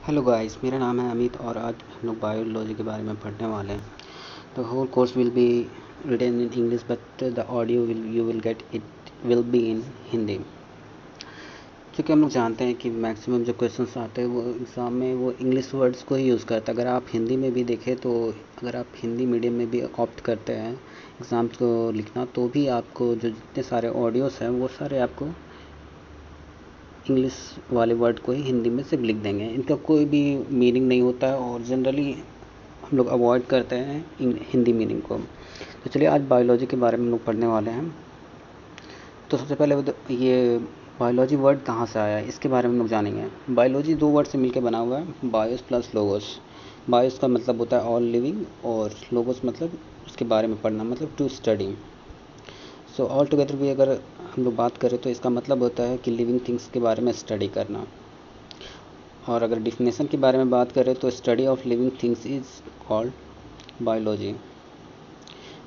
Hello guys, मेरा नाम है अमित और आज हम लोग बायोलॉजी के बारे में पढ़ने वाले हैं। The whole course will be written in English but the audio you will get it will be in Hindi. क्योंकि हम लोग जानते हैं कि मैक्सिमम जो क्वेश्चंस आते हैं वो एग्ज़ाम में वो इंग्लिश वर्ड्स को ही यूज़ करता है। अगर आप हिंदी में भी देखें तो अगर आप हिंदी मीडियम में भी ऑप्ट करते हैं एग्ज़ाम्स को लिखना, तो भी आपको जो जितने सारे ऑडियोज़ हैं वो सारे आपको इंग्लिश वाले वर्ड को ही हिंदी में सिर्फ लिख देंगे। इनका कोई भी मीनिंग नहीं होता है और जनरली हम लोग अवॉइड करते हैं हिंदी मीनिंग को। तो चलिए आज बायोलॉजी के बारे में हम लोग पढ़ने वाले हैं। तो सबसे पहले ये बायोलॉजी वर्ड कहाँ से आया है इसके बारे में हम लोग जानेंगे। बायोलॉजी दो वर्ड से मिलकर बना हुआ है, बायोस प्लस लोगोस। बायोस का मतलब होता है ऑल लिविंग और लोगोस मतलब उसके बारे में पढ़ना, मतलब to study. So all together भी अगर हम लोग बात करें तो इसका मतलब होता है कि लिविंग थिंग्स के बारे में स्टडी करना। और अगर डिफिनेशन के बारे में बात करें तो study of living things is called biology.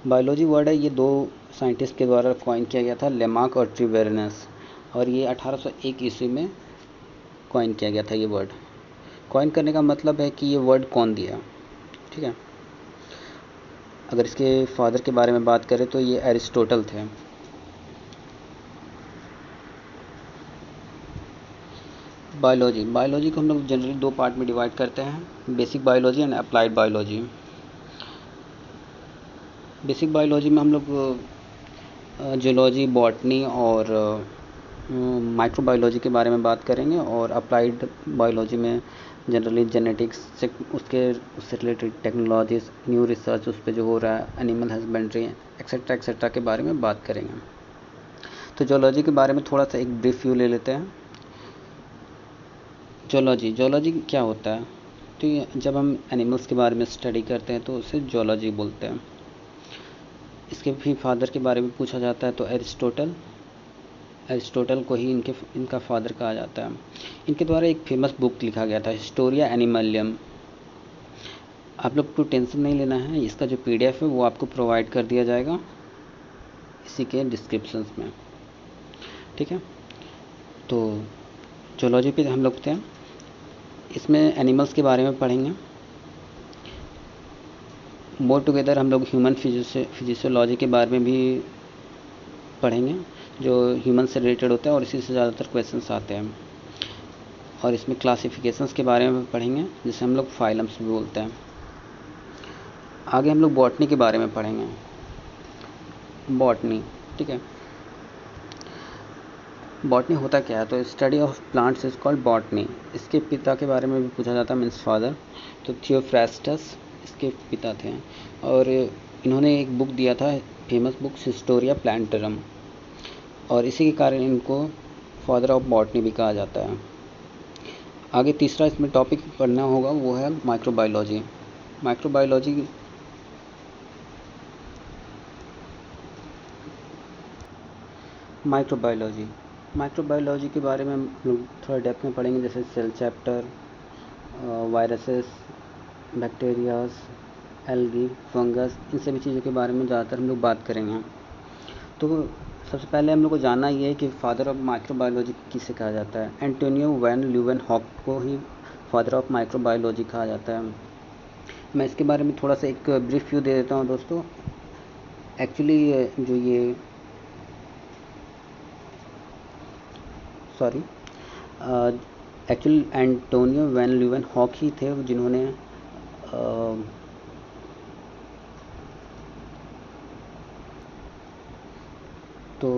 Biology word है, ये दो साइंटिस्ट के द्वारा कॉइन किया गया था, लेमार्क और ट्रिवेरनस, और ये 1801 ईस्वी में कॉइन किया गया था ये वर्ड। कॉइन करने का मतलब है कि ये वर्ड कौन दिया, ठीक है। अगर इसके फादर के बारे में बात करें तो ये एरिस्टोटल थे। बायोलॉजी को हम लोग जनरली दो पार्ट में डिवाइड करते हैं, basic biology and applied biology. Basic biology में हम लोग जूलॉजी, बॉटनी और माइक्रोबायोलॉजी के बारे में बात करेंगे, और अप्लाइड बायोलॉजी में जनरली जेनेटिक्स से उससे रिलेटेड टेक्नोलॉजीज, न्यू रिसर्च उस पर जो हो रहा है, एनिमल हस्बेंड्री एक्सेट्रा के बारे में बात करेंगे। तो जूलॉजी के बारे में थोड़ा सा एक ब्रीफ व्यू ले लेते हैं। जूलॉजी क्या होता है? तो ये जब हम एनिमल्स के बारे में स्टडी करते हैं तो उसे जूलॉजी बोलते हैं। इसके भी फादर के बारे में पूछा जाता है तो एरिस्टोटल को ही इनका फादर कहा जाता है। इनके द्वारा एक फेमस बुक लिखा गया था, हिस्टोरिया एनिमलियम। आप लोग को टेंशन नहीं लेना है, इसका जो PDF है वो आपको प्रोवाइड कर दिया जाएगा इसी के डिस्क्रिप्शंस में, ठीक है। तो जूलॉजी पे हम लोग थे, इसमें एनिमल्स के बारे में पढ़ेंगे। मोर टुगेदर हम लोग ह्यूमन फिजियोलॉजी के बारे में भी पढ़ेंगे, जो ह्यूमन से रिलेटेड होता है और इसी से ज़्यादातर क्वेश्चंस आते हैं। और इसमें क्लासिफिकेशंस के बारे में पढ़ेंगे, जिसे हम लोग फाइलम्स भी बोलते हैं। आगे हम लोग बॉटनी के बारे में पढ़ेंगे। बॉटनी, ठीक है। बॉटनी होता क्या है? तो study of plants is called botany. इसके पिता के बारे में भी पूछा जाता है, मीन्स फादर। तो थियोफ्रास्टस इसके पिता थे, और इन्होंने एक बुक दिया था, फेमस बुक हिस्टोरिया प्लांटरम, और इसी के कारण इनको फादर ऑफ बॉटनी भी कहा जाता है। आगे तीसरा इसमें टॉपिक पढ़ना होगा वो है माइक्रोबायोलॉजी। माइक्रोबायोलॉजी माइक्रोबायोलॉजी माइक्रोबायोलॉजी के बारे में हम लोग थोड़ा डेप्थ में पढ़ेंगे, जैसे cell chapter, viruses, bacterias, algae, fungus, इन सभी चीज़ों के बारे में ज़्यादातर हम लोग बात करेंगे। तो सबसे पहले हम लोग को जानना ये है कि फादर ऑफ माइक्रोबायोलॉजी किसे कहा जाता है। एंटोनियो वैन ल्यूवेनहॉक को ही फादर ऑफ माइक्रोबायोलॉजी कहा जाता है। मैं इसके बारे में थोड़ा सा एक ब्रीफ व्यू दे देता हूँ दोस्तों। एक्चुअली जो ये sorry actually Antonio van Leeuwenhoek ही थे जिन्होंने तो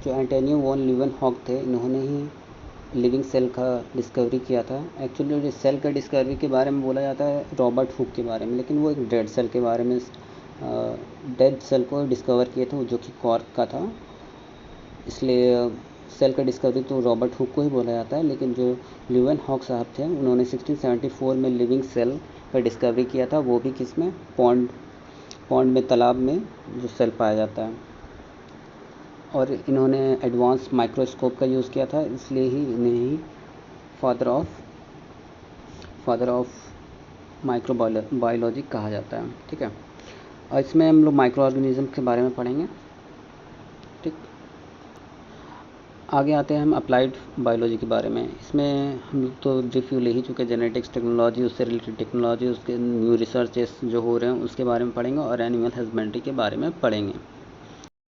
जो एंटोनियो वॉन ल्यूवेनहॉक थे, इन्होंने ही लिविंग सेल का डिस्कवरी किया था। एक्चुअली सेल का डिस्कवरी के बारे में बोला जाता है रॉबर्ट हुक के बारे में, लेकिन वो एक डेड सेल के बारे में, डेड सेल को डिस्कवर किए थे जो कि कॉर्क का था। इसलिए सेल का डिस्कवरी तो रॉबर्ट हुक को ही बोला जाता है, लेकिन जो ल्यूवेनहॉक साहब थे उन्होंने 1674 में लिविंग सेल का डिस्कवरी किया था, वो भी किस में, पॉन्ड में, तालाब में जो सेल पाया जाता है। और इन्होंने एडवांस माइक्रोस्कोप का यूज़ किया था, इसलिए ही इन्हें ही फादर ऑफ माइक्रोबायोलॉजी कहा जाता है, ठीक है। और इसमें हम लोग माइक्रो ऑर्गेनिज्म के बारे में पढ़ेंगे, ठीक। आगे आते हैं हम अप्लाइड बायोलॉजी के बारे में। इसमें हम लोग तो ब्रीफ ले ही चुके, जेनेटिक्स टेक्नोलॉजी, उससे रिलेटेड टेक्नोलॉजी, उसके न्यू रिसर्चेस जो हो रहे हैं उसके बारे में पढ़ेंगे और एनिमल हस्बेंड्री के बारे में पढ़ेंगे।